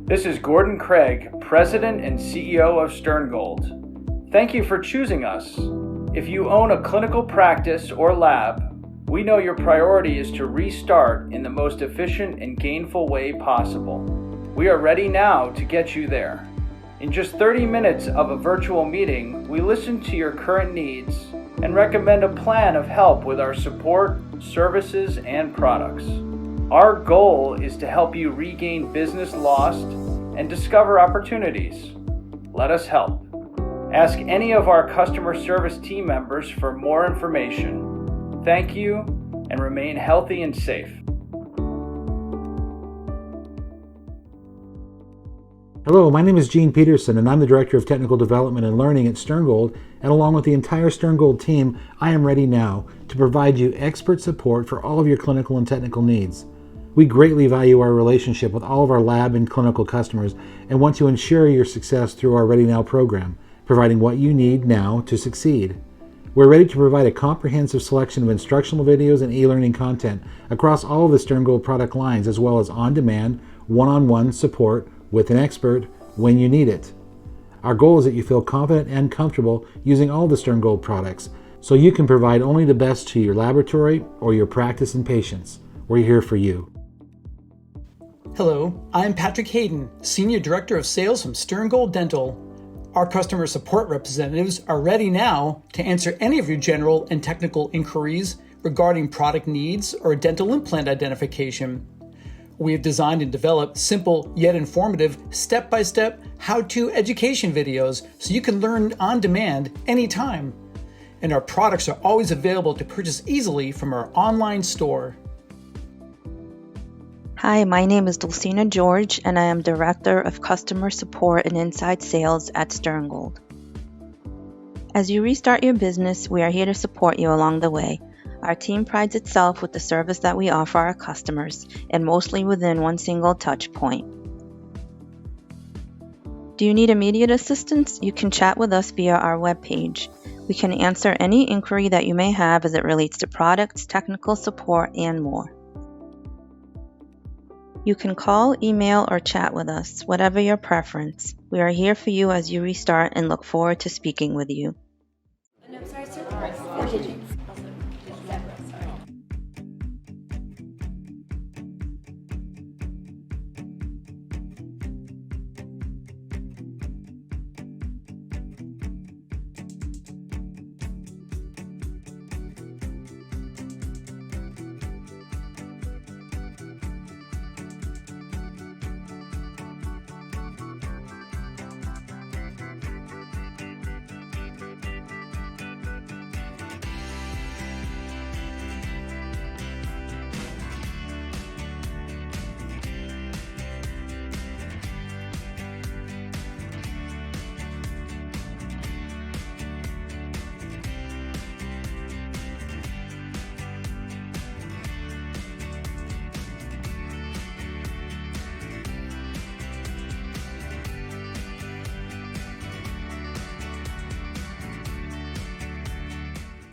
This is Gordon Craig, President and CEO of Sterngold. Thank you for choosing us. If you own a clinical practice or lab, we know your priority is to restart in the most efficient and gainful way possible. We are ready now to get you there. In just 30 minutes of a virtual meeting, we listen to your current needs and recommend a plan of help with our support, services, and products. Our goal is to help you regain business lost and discover opportunities. Let us help. Ask any of our customer service team members for more information. Thank you, and remain healthy and safe. Hello, my name is Gene Peterson, and I'm the Director of Technical Development and Learning at Sterngold, and along with the entire Sterngold team, I am ready now to provide you expert support for all of your clinical and technical needs. We greatly value our relationship with all of our lab and clinical customers and want to ensure your success through our Ready Now program, providing what you need now to succeed. We're ready to provide a comprehensive selection of instructional videos and e-learning content across all of the Sterngold product lines, as well as on-demand, one-on-one support with an expert when you need it. Our goal is that you feel confident and comfortable using all the Sterngold products, so you can provide only the best to your laboratory or your practice and patients. We're here for you. Hello, I'm Patrick Hayden, Senior Director of Sales from Sterngold Dental. Our customer support representatives are ready now to answer any of your general and technical inquiries regarding product needs or dental implant identification. We have designed and developed simple yet informative step-by-step how-to education videos so you can learn on demand anytime. And our products are always available to purchase easily from our online store. Hi, my name is Dulcina George, and I am Director of Customer Support and Inside Sales at Sterngold. As you restart your business, we are here to support you along the way. Our team prides itself with the service that we offer our customers, and mostly within one single touch point. Do you need immediate assistance? You can chat with us via our webpage. We can answer any inquiry that you may have as it relates to products, technical support, and more. You can call, email, or chat with us, whatever your preference. We are here for you as you restart and look forward to speaking with you.